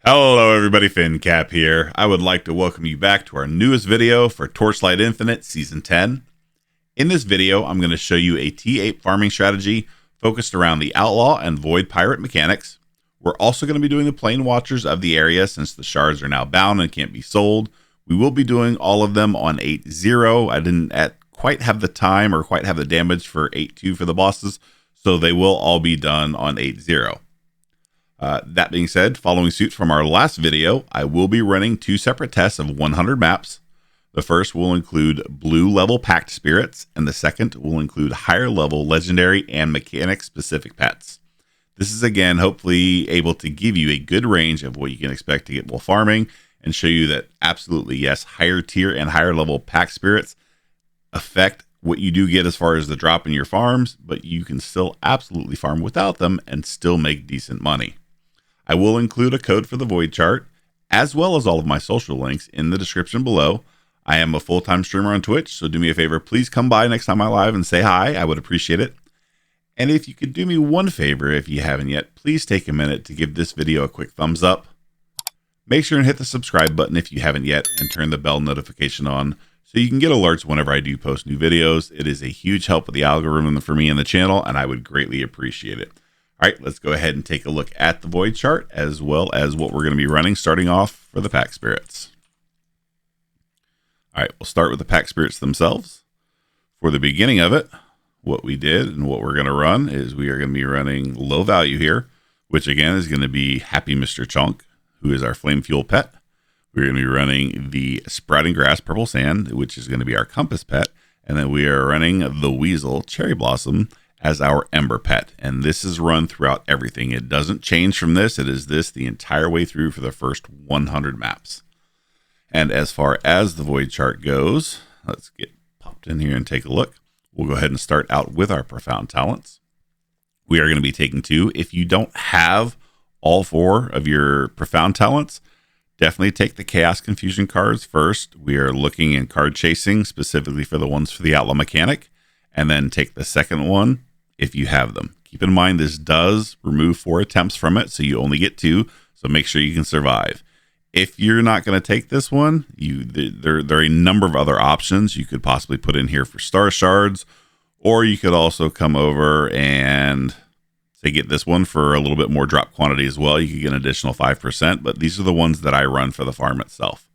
Hello everybody, FinnCapp here. I would like to welcome you back to our newest video for Torchlight Infinite Season 10. In this video, I'm going to show you a T8 farming strategy focused around the Outlaw and Void Pirate mechanics. We're also going to be doing the Plane Watchers of the area since the shards are now bound and can't be sold. We will be doing all of them on 8-0. I didn't quite have the time or quite have the damage for 8-2 for the bosses, so they will all be done on 8-0. That being said, following suit from our last video, I will be running two separate tests of 100 maps. The first will include blue level Pactspirits, and the second will include higher level legendary and mechanic specific pets. This is again hopefully able to give you a good range of what you can expect to get while farming, and show you that absolutely yes, higher tier and higher level Pactspirits affect what you do get as far as the drop in your farms, but you can still absolutely farm without them and still make decent money. I will include a code for the Void chart, as well as all of my social links in the description below. I am a full-time streamer on Twitch, so do me a favor, please come by next time I live and say hi. I would appreciate it. And if you could do me one favor, if you haven't yet, please take a minute to give this video a quick thumbs up. Make sure and hit the subscribe button if you haven't yet, and turn the bell notification on so you can get alerts whenever I do post new videos. It is a huge help with the algorithm for me and the channel, and I would greatly appreciate it. All right, let's go ahead and take a look at the Void chart as well as what we're going to be running starting off for the Pactspirits. All right, we'll start with the Pactspirits themselves. For the beginning of it, what we did and what we're going to run is we are going to be running low value here, which again is going to be Happy Mr. Chunk, who is our flame fuel pet. We're going to be running the Sprouting Grass Purple Sand, which is going to be our compass pet. And then we are running the Weasel Cherry Blossom as our Ember pet, and this is run throughout everything. It doesn't change from this. It is this the entire way through for the first 100 maps. And as far as the Void chart goes, let's get popped in here and take a look. We'll go ahead and start out with our Profound Talents. We are going to be taking two. If you don't have all four of your Profound Talents, definitely take the Chaos Confusion cards first. We are looking in card chasing specifically for the ones for the Outlaw mechanic, and then take the second one if you have them. Keep in mind this does remove 4 attempts from it, so you only get 2, so make sure you can survive. If you're not going to take this one, there are a number of other options you could possibly put in here for star shards, or you could also come over and say get this one for a little bit more drop quantity as well. You could get an additional 5%, but these are the ones that I run for the farm itself.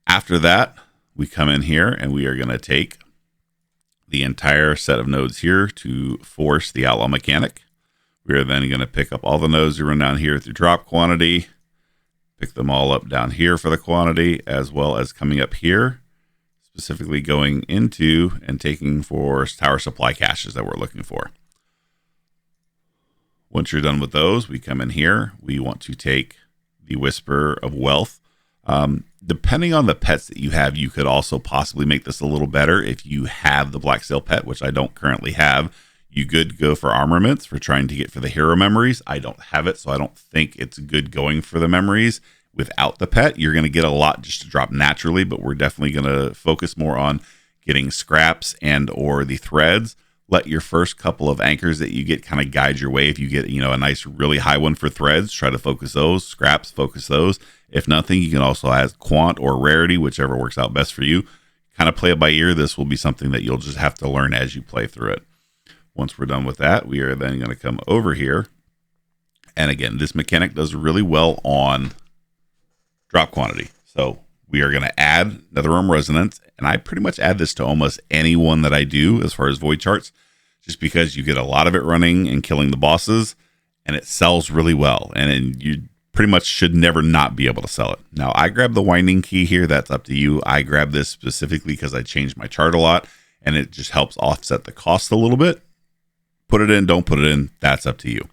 After that, we come in here and we are going to take the entire set of nodes here to force the Outlaw mechanic. We are then going to pick up all the nodes we run down here through drop quantity, pick them all up down here for the quantity, as well as coming up here, specifically going into and taking for tower supply caches that we're looking for. Once you're done with those, we come in here. We want to take the Whisper of Wealth. Depending on the pets that you have, you could also possibly make this a little better. If you have the Blacksail pet, which I don't currently have, you could go for armaments for trying to get for the hero memories. I don't have it, so I don't think it's good going for the memories. Without the pet, you're going to get a lot just to drop naturally, but we're definitely going to focus more on getting scraps and or the threads. Let your first couple of anchors that you get kind of guide your way. If you get, a nice, really high one for threads, try to focus those. Scraps, focus those. If nothing, you can also add quant or rarity, whichever works out best for you. Kind of play it by ear. This will be something that you'll just have to learn as you play through it. Once we're done with that, we are then going to come over here. And again, this mechanic does really well on drop quantity. So we are going to add Netherrealm Resonance, and I pretty much add this to almost any one that I do as far as Void charts, just because you get a lot of it running and killing the bosses, and it sells really well, and you pretty much should never not be able to sell it. Now, I grab the Winding Key here. That's up to you. I grab this specifically because I changed my chart a lot, and it just helps offset the cost a little bit. Put it in, don't put it in, that's up to you.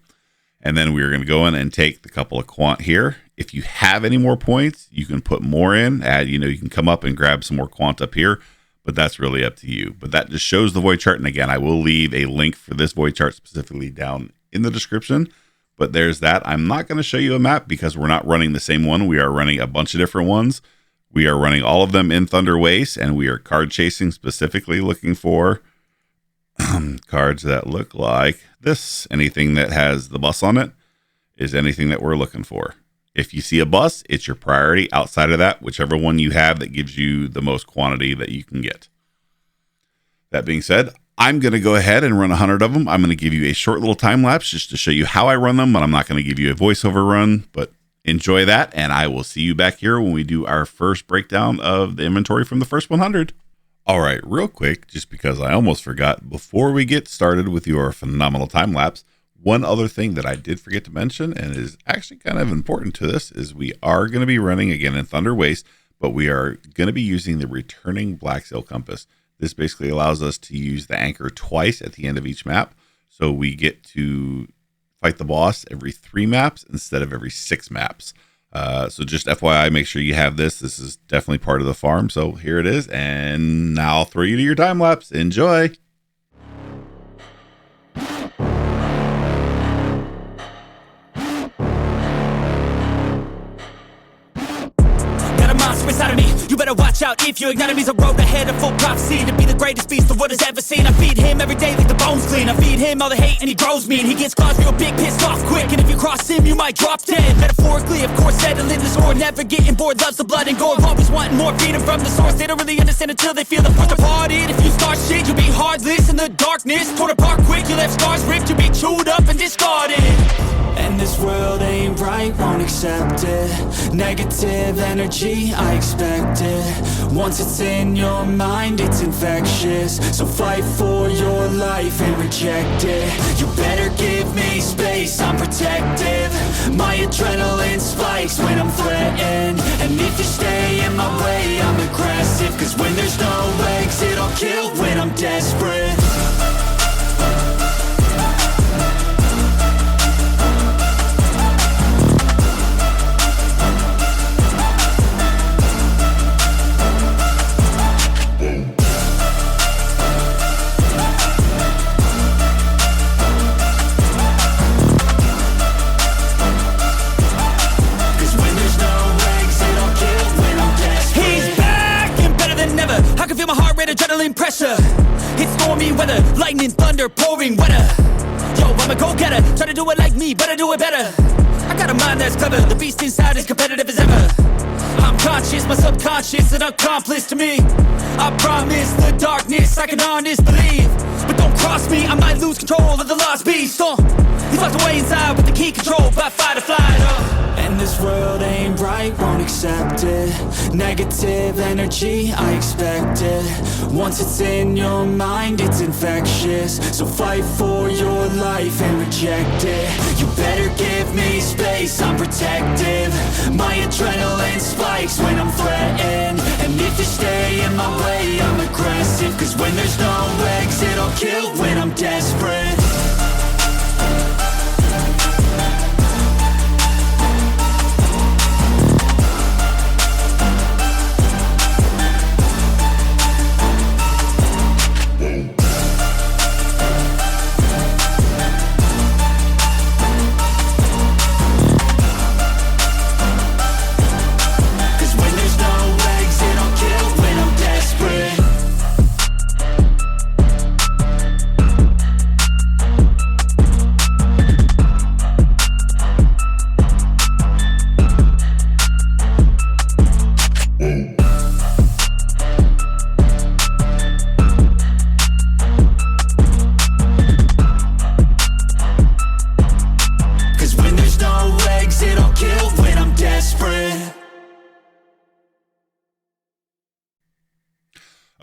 And then we're going to go in and take the couple of quant here. If you have any more points, you can put more in. Add, you can come up and grab some more quant up here, but that's really up to you. But that just shows the Void chart. And again, I will leave a link for this Void chart specifically down in the description. But there's that. I'm not going to show you a map because we're not running the same one. We are running a bunch of different ones. We are running all of them in Thunder Waste, and we are card chasing, specifically looking for cards that look like this. Anything that has the bus on it is anything that we're looking for. If you see a bus, it's your priority. Outside of that, whichever one you have that gives you the most quantity that you can get. That being said, I'm going to go ahead and run 100 of them. I'm going to give you a short little time lapse just to show you how I run them, but I'm not going to give you a voiceover run, but enjoy that. And I will see you back here when we do our first breakdown of the inventory from the first 100. All right, real quick, just because I almost forgot, before we get started with your phenomenal time lapse, one other thing that I did forget to mention and is actually kind of important to this is we are going to be running again in Thunder Waste, but we are going to be using the Returning Blacksail Compass. This basically allows us to use the anchor twice at the end of each map. So we get to fight the boss every 3 maps instead of every 6 maps. So just FYI, make sure you have this. This is definitely part of the farm. So here it is. And now I'll throw you to your time lapse. Enjoy. Inside of me, you better watch out if you ignite me's a road ahead of full prophecy to be the greatest beast the world has ever seen. I feed him every day like the bones clean. I feed him all the hate and he grows me, and he gets claws real big, pissed off quick. And if you cross him, you might drop dead. Metaphorically, of course, settling the score, never getting bored, loves the blood and gore, always wanting more, freedom from the source. They don't really understand until they feel the force departed. If you start shit, you'll be heartless in the darkness, torn apart quick. You left scars ripped, you'll be chewed up and discarded. And this world ain't right, won't accept it. Negative energy, I expect it. Once it's in your mind, it's infectious. So fight for your life and reject it. You better give me space, I'm protective. My adrenaline spikes when I'm threatened. And if you stay in my way, I'm aggressive. Cause when there's no exit, I'll kill when I'm desperate. Adrenaline pressure, it's stormy weather, lightning, thunder, pouring weather. Yo, I'm a go-getter, try to do it like me, but I do it better. I got a mind that's clever, the beast inside is competitive as ever. I'm conscious, my subconscious, an accomplice to me. I promise the darkness, I can honest believe. But don't cross me, I might lose control of the lost beast. He's locked away inside with the key controlled by fight or flight. And this world ain't right, won't accept it. Negative energy, I expect it. Once it's in your mind, it's infectious. So fight for your life and reject it. You better give me space, I'm protective. My adrenaline spikes when I'm threatened. And if you stay in my way, I'm aggressive. Cause when there's no exit, I'll kill when I'm desperate.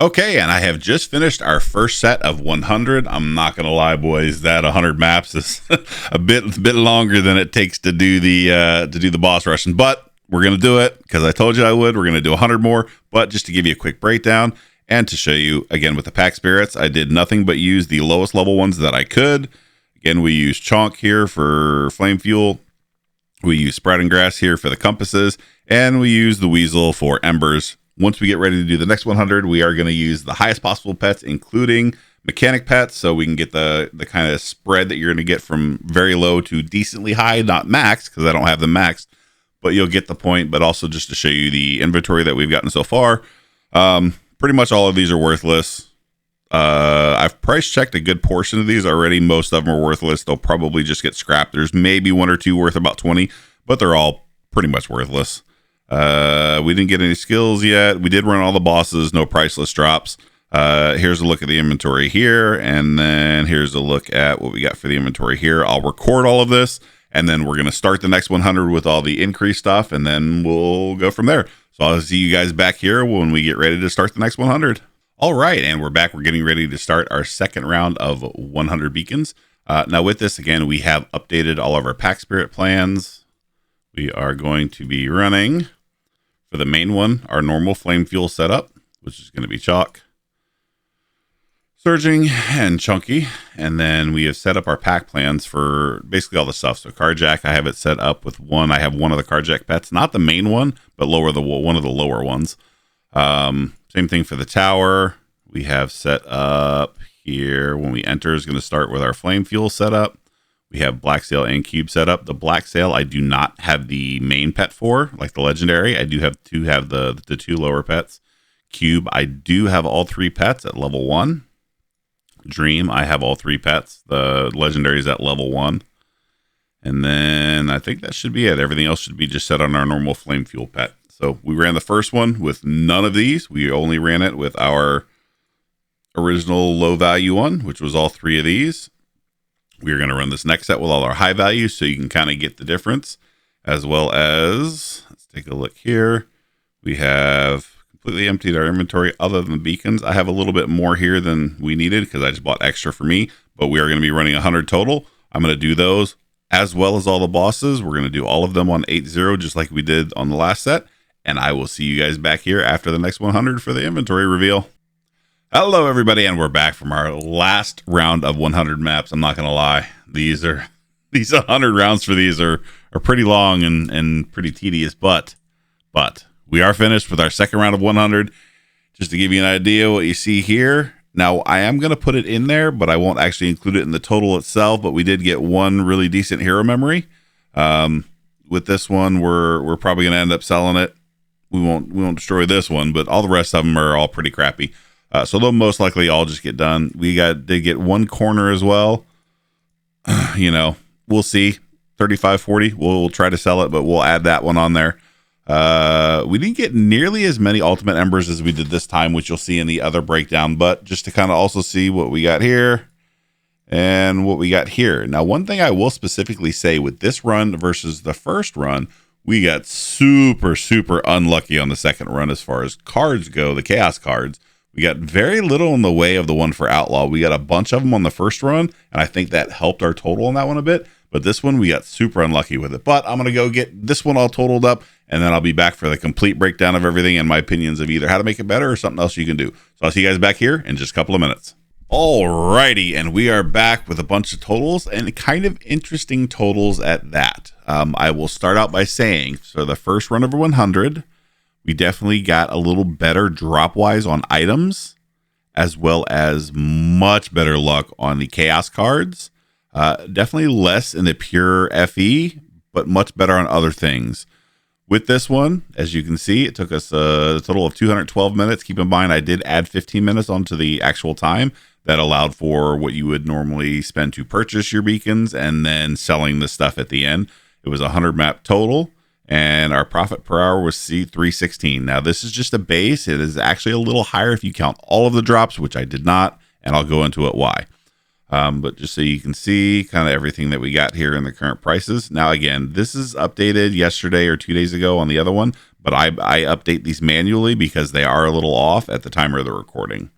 Okay, and I have just finished our first set of 100. I'm not gonna lie, boys, that 100 maps is a bit longer than it takes to do the boss rushing, but we're gonna do it because I told you I would. We're gonna do 100 more, but just to give you a quick breakdown and to show you again with the Pactspirits, I did nothing but use the lowest level ones that I could. Again, we use Chonk here for flame fuel. We use Sprouting Grass here for the compasses, and we use the Weasel for embers. Once we get ready to do the next 100, we are going to use the highest possible pets, including mechanic pets, so we can get the kind of spread that you're going to get from very low to decently high, not max, because I don't have them maxed, but you'll get the point. But also just to show you the inventory that we've gotten so far, pretty much all of these are worthless. I've price checked a good portion of these already. Most of them are worthless. They'll probably just get scrapped. There's maybe one or two worth about 20, but they're all pretty much worthless. We didn't get any skills yet. We did run all the bosses, no priceless drops. Here's a look at the inventory here, and then here's a look at what we got for the inventory here. I'll record all of this, and then we're going to start the next 100 with all the increased stuff, and then we'll go from there. So I'll see you guys back here when we get ready to start the next 100. All right, and we're back. We're getting ready to start our second round of 100 beacons. Now with this, again, we have updated all of our Pactspirit plans. We are going to be running, for the main one, our normal flame fuel setup, which is going to be chalk, surging, and chunky. And then we have set up our pack plans for basically all the stuff. So carjack, I have it set up with one. I have one of the carjack pets, not the main one, but one of the lower ones. Same thing for the tower. We have set up here, when we enter, is going to start with our flame fuel setup. We have Blacksail and Cube set up. The Blacksail, I do not have the main pet for, like the legendary. I do have the two lower pets. Cube, I do have all three pets at level 1. Dream, I have all three pets. The legendary is at level 1. And then I think that should be it. Everything else should be just set on our normal flame fuel pet. So we ran the first one with none of these. We only ran it with our original low value one, which was all three of these. We're going to run this next set with all our high values, so you can kind of get the difference, as well as, let's take a look here. We have completely emptied our inventory other than the beacons. I have a little bit more here than we needed because I just bought extra for me, but we are going to be running 100 total. I'm going to do those as well as all the bosses. We're going to do all of them on 8-0, just like we did on the last set. And I will see you guys back here after the next 100 for the inventory reveal. Hello, everybody, and we're back from our last round of 100 maps. I'm not going to lie. These 100 rounds for these are pretty long and pretty tedious, but we are finished with our second round of 100. Just to give you an idea what you see here. Now, I am going to put it in there, but I won't actually include it in the total itself, but we did get one really decent hero memory. With this one, we're probably going to end up selling it. We won't destroy this one, but all the rest of them are all pretty crappy. So they'll most likely all just get done. We did get one corner as well. We'll see. 35-40. We'll try to sell it, but we'll add that one on there. We didn't get nearly as many ultimate embers as we did this time, which you'll see in the other breakdown, but just to kind of also see what we got here and what we got here. Now, one thing I will specifically say with this run versus the first run, we got super, super unlucky on the second run as far as cards go, the chaos cards. We got very little in the way of the one for Outlaw. We got a bunch of them on the first run, and I think that helped our total on that one a bit. But this one, we got super unlucky with it. But I'm going to go get this one all totaled up, and then I'll be back for the complete breakdown of everything and my opinions of either how to make it better or something else you can do. So I'll see you guys back here in just a couple of minutes. Alrighty, and we are back with a bunch of totals, and kind of interesting totals at that. I will start out by saying, so the first run over 100, we definitely got a little better drop-wise on items, as well as much better luck on the chaos cards. Definitely less in the pure FE, but much better on other things. With this one, as you can see, it took us a total of 212 minutes. Keep in mind, I did add 15 minutes onto the actual time. That allowed for what you would normally spend to purchase your beacons and then selling the stuff at the end. It was 100 map total, and our profit per hour was C316. Now, this is just a base. It is actually a little higher if you count all of the drops, which I did not, and I'll go into it why. But just so you can see kind of everything that we got here in the current prices. Now, again, this is updated yesterday or 2 days ago on the other one, but I update these manually because they are a little off at the time of the recording.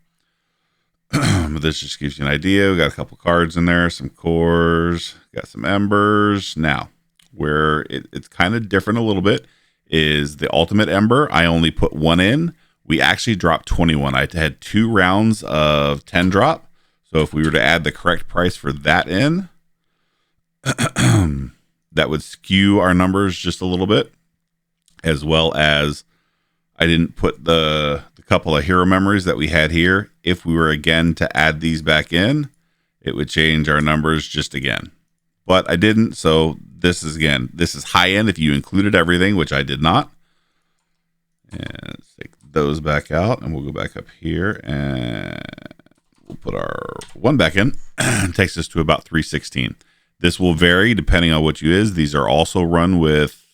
But this just gives you an idea. We got a couple cards in there, some cores, got some embers. Now, where it's kind of different a little bit is the ultimate ember. I only put one in. We actually dropped 21. I had 2 rounds of 10 drop. So if we were to add the correct price for that in, that would skew our numbers just a little bit, as well as I didn't put the couple of hero memories that we had here. If we were again to add these back in, it would change our numbers just again. But I didn't, so this is high end if you included everything, which I did not. And let's take those back out, and we'll go back up here, and we'll put our one back in. It takes us to about 316. This will vary depending on what you is. These are also run with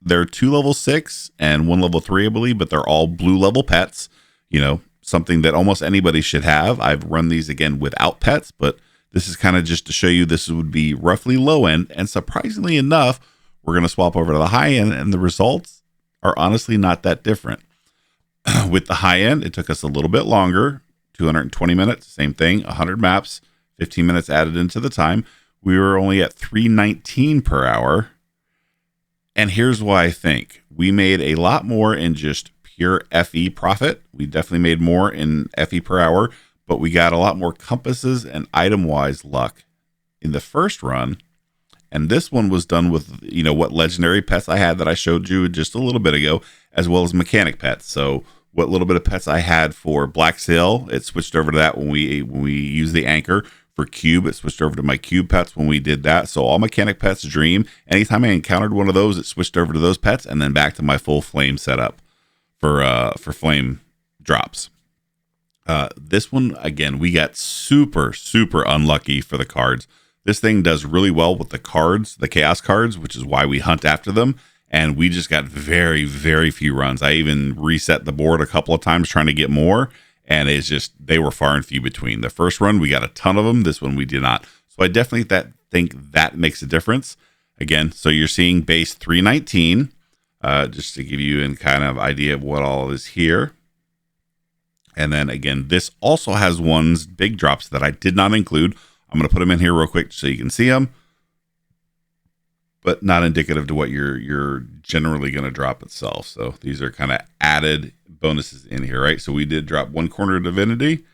There are 2 level 6 and 1 level 3, I believe, but they're all blue level pets. You know, something that almost anybody should have. I've run these again without pets, but this is kind of just to show you this would be roughly low end. And surprisingly enough, we're going to swap over to the high end, and the results are honestly not that different. With the high end, it took us a little bit longer, 220 minutes, same thing, 100 maps, 15 minutes added into the time. We were only at 319 per hour. And here's why I think we made a lot more in just pure FE profit. We definitely made more in FE per hour, but we got a lot more compasses and item-wise luck in the first run. And this one was done with, you know, what legendary pets I had that I showed you just a little bit ago, as well as mechanic pets. So what little bit of pets I had for Blacksail, it switched over to that when we used the anchor. For Cube, it switched over to my Cube pets when we did that. So all mechanic pets, Dream. Anytime I encountered one of those, it switched over to those pets, and then back to my full flame setup for flame drops. This one, again, we got super unlucky for the cards. This thing does really well with the cards, the chaos cards, which is why we hunt after them. And we just got very few runs. I even reset the board a couple of times trying to get more. And it's just, they were far and few between. The first run, we got a ton of them. This one, we did not. So I definitely think that makes a difference. Again, so you're seeing base 319, just to give you a kind of idea of what all is here. And then again, this also has ones, big drops that I did not include. I'm going to put them in here real quick so you can see them, but not indicative to what you're generally going to drop itself. So these are kind of added bonuses in here, right? So we did drop 1 Corner Divinity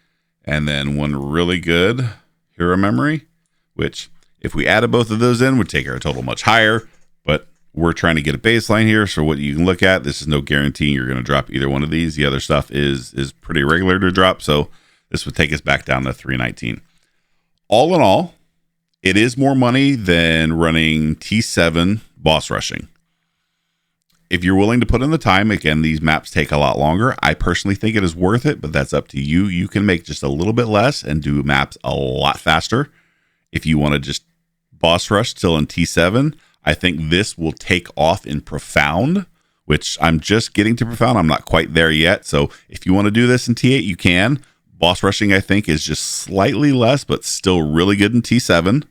and then 1 really good Hero Memory, which if we added both of those in would take our total much higher, but we're trying to get a baseline here. So what you can look at, this is no guarantee you're going to drop either one of these. The other stuff is pretty regular to drop. So this would take us back down to 319. All in all, it is more money than running T7 boss rushing. If you're willing to put in the time, again, these maps take a lot longer. I personally think it is worth it, but that's up to you. You can make just a little bit less and do maps a lot faster. If you want to just boss rush still in T7, I think this will take off in Profound, which I'm just getting to Profound. I'm not quite there yet. So if you want to do this in T8, you can. Boss rushing, I think, is just slightly less, but still really good in T7.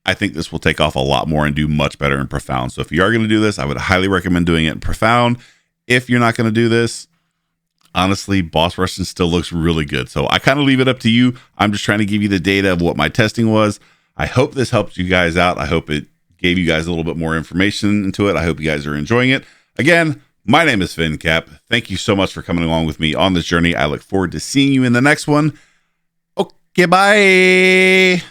I think this will take off a lot more and do much better in Profound. So if you are going to do this, I would highly recommend doing it in Profound. If you're not going to do this, honestly, boss rushing still looks really good. So I kind of leave it up to you. I'm just trying to give you the data of what my testing was. I hope this helped you guys out. I hope it gave you guys a little bit more information into it. I hope you guys are enjoying it. Again, my name is FinnCapp. Thank you so much for coming along with me on this journey. I look forward to seeing you in the next one. Okay, bye.